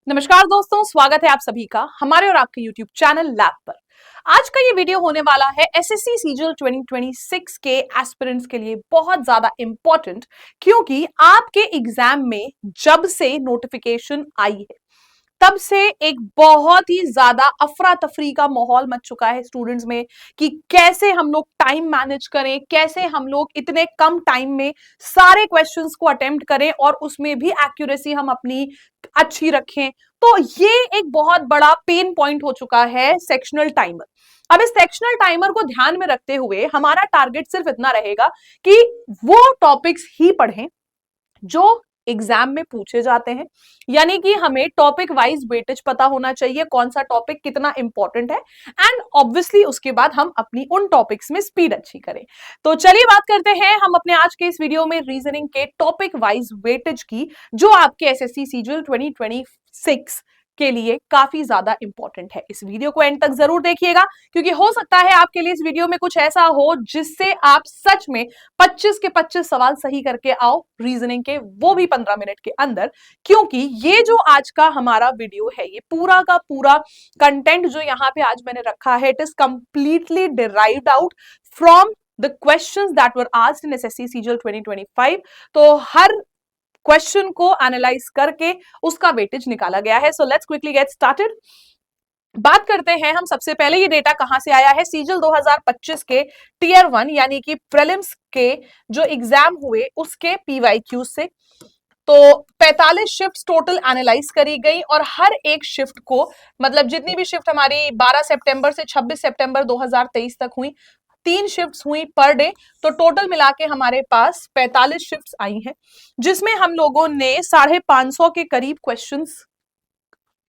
नमस्कार दोस्तों, स्वागत है आप सभी का हमारे और आपके YouTube चैनल लैब पर। आज का ये वीडियो होने वाला है एसएससी सीजीएल 2026 के एस्पिरेंट्स के लिए बहुत ज्यादा इंपॉर्टेंट, क्योंकि आपके एग्जाम में जब से नोटिफिकेशन आई है तब से एक बहुत ही ज्यादा अफरा तफरी का माहौल मच चुका है स्टूडेंट्स में कि कैसे हम लोग टाइम मैनेज करें, कैसे हम लोग इतने कम टाइम में सारे क्वेश्चंस को अटेम्प्ट करें और उसमें भी एक्यूरेसी हम अपनी अच्छी रखें। तो ये एक बहुत बड़ा पेन पॉइंट हो चुका है सेक्शनल टाइमर। अब इस सेक्शनल टाइमर को ध्यान में रखते हुए हमारा टारगेट सिर्फ इतना रहेगा कि वो टॉपिक्स ही पढ़ें जो एग्जाम में पूछे जाते हैं, यानी कि हमें टॉपिक वाइज वेटेज पता होना चाहिए, कौन सा टॉपिक कितना इंपॉर्टेंट है, एंड ऑब्वियसली उसके बाद हम अपनी उन टॉपिक्स में स्पीड अच्छी करें। तो चलिए बात करते हैं हम अपने आज के इस वीडियो में रीजनिंग के टॉपिक वाइज वेटेज की, जो आपके एसएससी सीजीएल 2026 के लिए काफी ज्यादा इंपॉर्टेंट है। इस वीडियो को एंड तक जरूर देखिएगा, क्योंकि हो सकता है आपके लिए इस वीडियो में कुछ ऐसा हो जिससे आप सच में 25 के 25 सवाल सही करके आओ रीजनिंग के, वो भी 15 मिनट के अंदर। क्योंकि ये जो आज का हमारा वीडियो है, ये पूरा का पूरा कंटेंट जो यहाँ पे आज मैंने रखा है, it is completely derived out from the questions that were asked in SSC CGL 2025। तो हर क्वेश्चन को एनालाइज करके उसका वेटेज निकाला गया है। So let's quickly get started. बात करते हैं हम सबसे पहले, ये डेटा कहां से आया है? सीजीएल 2025 के टीयर 1 यानी कि प्रीलिम्स के जो एग्जाम हुए उसके पीवाईक्यू से। तो 45 शिफ्ट टोटल एनालाइज करी गई और हर एक शिफ्ट को, मतलब जितनी भी शिफ्ट हमारी 12 सितंबर से 26 सितंबर 2023 तक हुई, 3 शिफ्ट्स हुई पर डे, तो टोटल मिला के हमारे पास 45 शिफ्ट्स आई हैं, जिसमें हम लोगों ने 550 के करीब क्वेश्चंस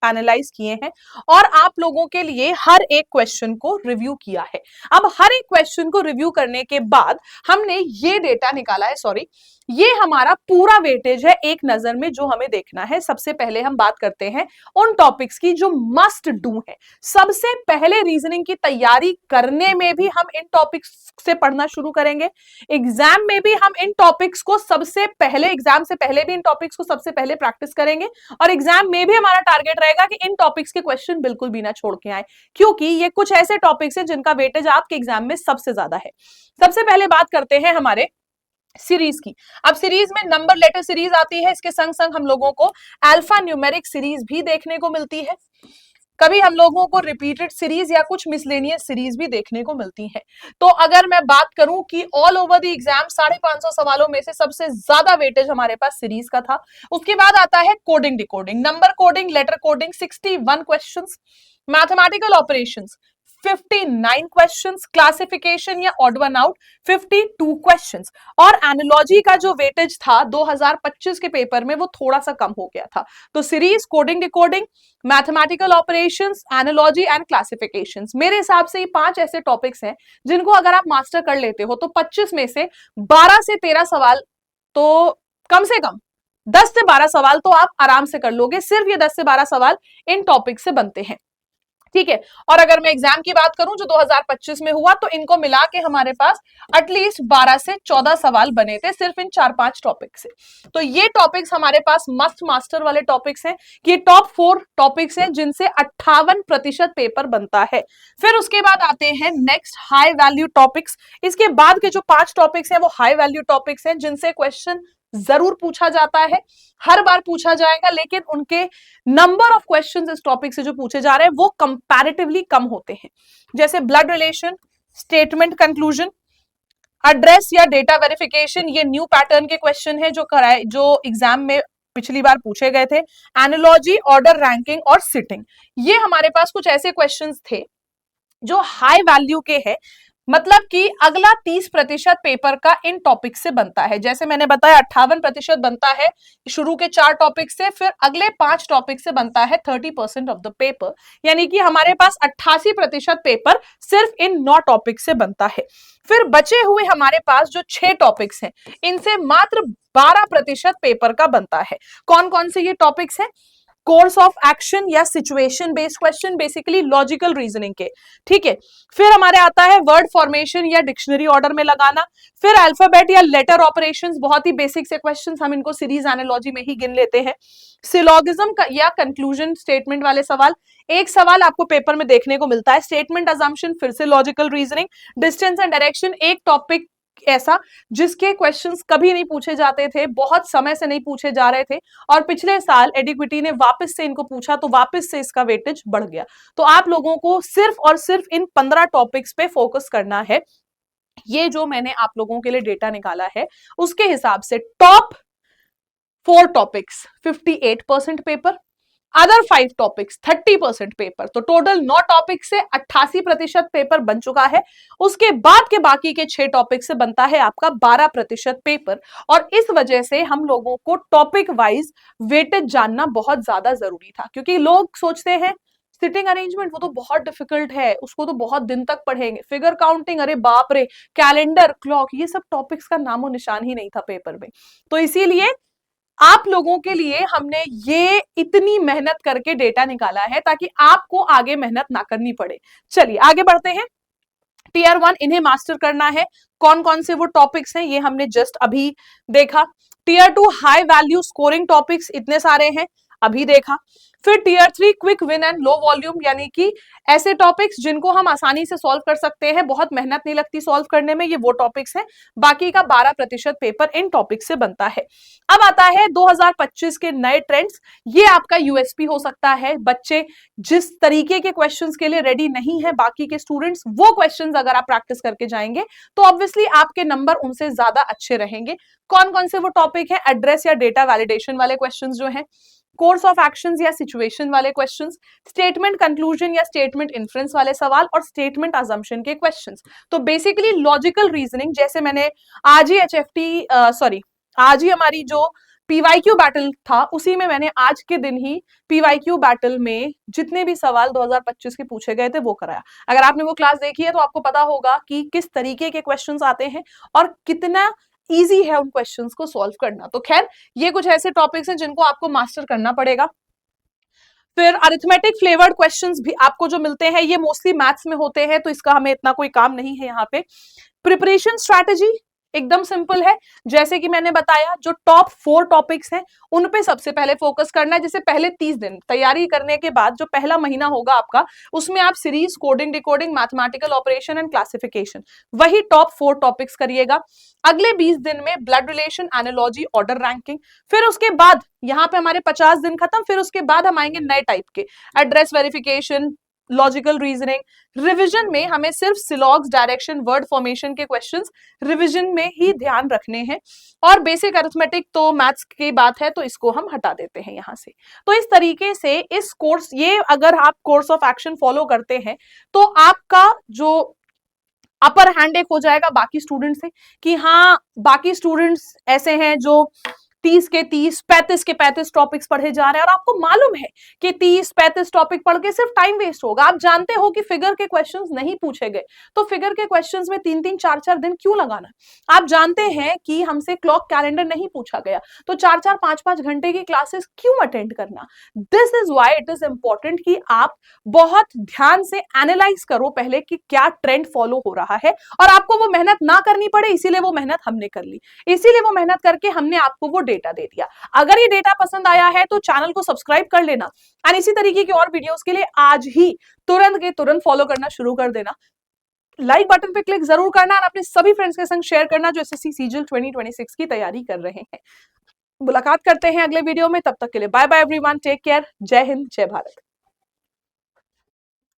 एनालाइज किए हैं और आप लोगों के लिए हर एक क्वेश्चन को रिव्यू किया है। अब हर एक क्वेश्चन को रिव्यू करने के बाद हमने ये डेटा निकाला है, सॉरी, ये हमारा पूरा वेटेज है एक नजर में जो हमें देखना है। सबसे पहले हम बात करते हैं उन टॉपिक्स की जो मस्ट डू है। सबसे पहले रीजनिंग की तैयारी करने में भी हम इन टॉपिक्स से पढ़ना शुरू करेंगे, एग्जाम में भी हम इन टॉपिक्स को सबसे पहले, एग्जाम से पहले भी इन टॉपिक्स को सबसे पहले प्रैक्टिस करेंगे, और एग्जाम में भी हमारा टारगेट रहेगा कि इन टॉपिक्स के क्वेश्चन बिल्कुल भी ना छोड़ के आए, क्योंकि ये कुछ ऐसे टॉपिक्स हैं जिनका वेटेज आपके एग्जाम में सबसे ज्यादा है। सबसे पहले बात करते हैं हमारे सीरीज की। अब सीरीज में नंबर लेटर सीरीज आती है, इसके संग संग हम लोगों को अल्फा न्यूमेरिक सीरीज भी देखने को मिलती है। कभी हम लोगों को रिपीटेड सीरीज या कुछ मिसलेनियस सीरीज भी देखने को मिलती है। तो अगर मैं बात करूं कि ऑल ओवर द एग्जाम 550 सवालों में से सबसे ज्यादा वेटेज हमारे पास सीरीज का था। उसके बाद आता है coding decoding, number coding, letter coding 61 questions, mathematical operations 59 questions, classification या ऑड वन आउट 52 क्वेश्चंस, और एनालॉजी का जो वेटेज था 2025 के पेपर में वो थोड़ा सा कम हो गया था। तो series, coding decoding, mathematical operations, analogy and classifications, मेरे हिसाब से ये 5 ऐसे टॉपिक्स हैं जिनको अगर आप मास्टर कर लेते हो तो 25 में से 12 से 13 सवाल, तो कम से कम 10 से 12 सवाल तो आप आराम से कर लोगे। सिर्फ ये 10 से 12 सवाल इन टॉपिक से बनते हैं, ठीक है। और अगर मैं एग्जाम की बात करूं जो 2025 में हुआ, तो इनको मिला के हमारे पास एटलीस्ट 12 से 14 सवाल बने थे सिर्फ इन 4-5 टॉपिक से। तो ये टॉपिक्स हमारे पास मस्ट मास्टर वाले टॉपिक्स हैं, कि टॉप 4 टॉपिक्स हैं जिनसे 58% पेपर बनता है। फिर उसके बाद आते हैं नेक्स्ट हाई वैल्यू टॉपिक्स। इसके बाद के जो 5 टॉपिक्स हैं वो हाई वैल्यू टॉपिक्स हैं जिनसे क्वेश्चन जरूर पूछा जाता है, हर बार पूछा जाएगा, लेकिन उनके नंबर ऑफ क्वेश्चंस इस टॉपिक से जो पूछे जा रहे हैं वो कंपैरेटिवली कम होते हैं। जैसे blood relation, statement conclusion, address या डेटा वेरिफिकेशन, ये न्यू पैटर्न के क्वेश्चन है जो एग्जाम में पिछली बार पूछे गए थे। एनालॉजी, ऑर्डर रैंकिंग और सिटिंग, ये हमारे पास कुछ ऐसे क्वेश्चंस थे जो हाई वैल्यू के हैं, मतलब कि अगला 30% पेपर का इन टॉपिक से बनता है। जैसे मैंने बताया 58% बनता है शुरू के 4 टॉपिक से, फिर अगले 5 टॉपिक से बनता है 30% ऑफ द पेपर, यानी कि हमारे पास 88% पेपर सिर्फ इन 9 टॉपिक से बनता है। फिर बचे हुए हमारे पास जो 6 टॉपिक्स हैं, इनसे मात्र 12% पेपर का बनता है। कौन कौन से ये टॉपिक्स हैं? कोर्स ऑफ एक्शन या situation based question, basically logical reasoning के, ठीक है। फिर हमारे आता है वर्ड फॉर्मेशन या डिक्शनरी ऑर्डर में लगाना, फिर अल्फाबेट या लेटर ऑपरेशंस, बहुत ही बेसिक से क्वेश्चंस, हम इनको सीरीज एनालॉजी में ही गिन लेते हैं। सिलोगिज्म या कंक्लूजन स्टेटमेंट वाले सवाल, एक सवाल आपको पेपर में देखने को मिलता है, स्टेटमेंट अजम्पशन, फिर से logical reasoning. Distance and direction, एक टॉपिक ऐसा जिसके क्वेश्चंस कभी नहीं पूछे जाते थे, बहुत समय से नहीं पूछे जा रहे थे, और पिछले साल एडिक्विटी ने वापस से इनको पूछा तो वापस से इसका वेटेज बढ़ गया। तो आप लोगों को सिर्फ और सिर्फ इन 15 टॉपिक्स पे फोकस करना है। ये जो मैंने आप लोगों के लिए डेटा निकाला है उसके हिसाब से top 4 topics 58% paper, other 5 topics 30% paper, तो टोटल 9 टॉपिक से 88% पेपर बन चुका है। उसके बाद के बाकी के 6 टॉपिक से बनता है आपका 12% पेपर, और इस वजह से हम लोगों को टॉपिक वाइज वेटेज जानना बहुत ज्यादा जरूरी था, क्योंकि लोग सोचते हैं सिटिंग अरेंजमेंट वो तो बहुत डिफिकल्ट है, उसको तो बहुत दिन तक पढ़ेंगे, फिगर काउंटिंग अरे बाप रे, कैलेंडर, क्लॉक, ये सब टॉपिक्स का नामो निशान ही नहीं था पेपर में। तो इसीलिए आप लोगों के लिए हमने ये इतनी मेहनत करके डेटा निकाला है ताकि आपको आगे मेहनत ना करनी पड़े। चलिए आगे बढ़ते हैं। टीयर 1 इन्हें मास्टर करना है, कौन कौन से वो टॉपिक्स हैं ये हमने जस्ट अभी देखा। Tier 2 high value scoring topics इतने सारे हैं, अभी देखा। फिर tier 3 quick win and low volume, यानी कि ऐसे टॉपिक्स जिनको हम आसानी से सॉल्व कर सकते हैं, बहुत मेहनत नहीं लगती सॉल्व करने में, ये वो टॉपिक्स हैं। बाकी का 12% पेपर इन टॉपिक से बनता है। अब आता है 2025 के नए ट्रेंड्स, ये आपका यूएसपी हो सकता है। बच्चे जिस तरीके के क्वेश्चंस के लिए रेडी नहीं है बाकी के स्टूडेंट्स, वो क्वेश्चंस अगर आप प्रैक्टिस करके जाएंगे तो ऑब्वियसली आपके नंबर उनसे ज्यादा अच्छे रहेंगे। कौन कौन से वो टॉपिक है? एड्रेस या डेटा वैलिडेशन वाले क्वेश्चंस जो हैं, कोर्स ऑफ एक्शंस या सिचुएशन वाले क्वेश्चंस, स्टेटमेंट कंक्लूजन या स्टेटमेंट इन्फ्रेंस वाले सवाल, और स्टेटमेंट अजम्पशन के क्वेश्चंस। तो बेसिकली लॉजिकल रीजनिंग, जैसे मैंने आज ही आज ही हमारी जो पीवाईक्यू बैटल था उसी में मैंने आज के दिन ही पीवाईक्यू बैटल में जितने भी सवाल 2025 के पूछे गए थे वो कराया। अगर आपने वो क्लास देखी है तो आपको पता होगा कि किस तरीके के क्वेश्चंस आते हैं और कितना इजी है उन क्वेश्चंस को सॉल्व करना। तो खैर ये कुछ ऐसे टॉपिक्स हैं जिनको आपको मास्टर करना पड़ेगा। फिर अरिथमेटिक फ्लेवर्ड क्वेश्चंस भी आपको जो मिलते हैं ये मोस्टली मैथ्स में होते हैं, तो इसका हमें इतना कोई काम नहीं है यहाँ पे। प्रिपरेशन स्ट्रैटेजी एकदम सिंपल है, जैसे कि मैंने बताया जो टॉप 4 टॉपिक्स हैं उन पे सबसे पहले फोकस करना है। जैसे पहले 30 दिन तैयारी करने के बाद जो पहला महीना होगा आपका, उसमें आप series, coding, decoding, mathematical operation and classification, वही टॉप 4 टॉपिक्स करिएगा। अगले 20 दिन में blood relation, analogy, order ranking. फिर उसके बाद यहाँ पे हमारे 50 दिन खत्म, फिर उसके बाद हम आएंगे नए टाइप के, address verification, logical reasoning. Revision में हमें सिर्फ सिलॉग्स, डायरेक्शन, वर्ड फॉर्मेशन के क्वेश्चंस रिवीजन में ही ध्यान रखने हैं, और बेसिक अरिथमेटिक तो मैथ्स की बात है तो इसको हम हटा देते हैं यहां से। तो इस तरीके से इस कोर्स, ये अगर आप कोर्स ऑफ एक्शन फॉलो करते हैं तो आपका जो अपर हैंड एक हो जाएगा बाकी स्टूडेंट से, कि हाँ बाकी स्टूडेंट्स ऐसे हैं जो 30 के 30, 35 के 35 टॉपिक्स पढ़े जा रहे हैं, और आपको मालूम है कि 30-35 टॉपिक पढ़ के सिर्फ टाइम वेस्ट होगा। आप जानते हो कि फिगर के क्वेश्चंस नहीं पूछे गए, तो फिगर के क्वेश्चंस में 3-3, 4-4 दिन क्यों लगाना? आप जानते हैं कि हमसे क्लॉक कैलेंडर नहीं पूछा गया, तो 4-4, 5-5 घंटे की क्लासेस क्यों अटेंड करना? This is why it is important कि आप बहुत ध्यान से एनालाइज करो पहले कि क्या ट्रेंड फॉलो हो रहा है, और आपको वो मेहनत ना करनी पड़े, इसीलिए वो मेहनत हमने कर ली, इसीलिए वो मेहनत करके हमने आपको वो डेटा दे दिया। अगर ये डेटा पसंद आया है तो चैनल को सब्सक्राइब कर लेना, और इसी तरीके की और वीडियोस के लिए आज ही तुरंत के तुरंत फॉलो करना शुरू कर देना। लाइक बटन पे क्लिक जरूर करना और अपने सभी फ्रेंड्स के संग शेयर करना जो एसएससी सीजीएल 2026 की तैयारी कर रहे हैं। मुलाकात करते हैं अगले वीडियो में, तब तक के लिए bye bye everyone, take care, जय हिंद, जय भारत।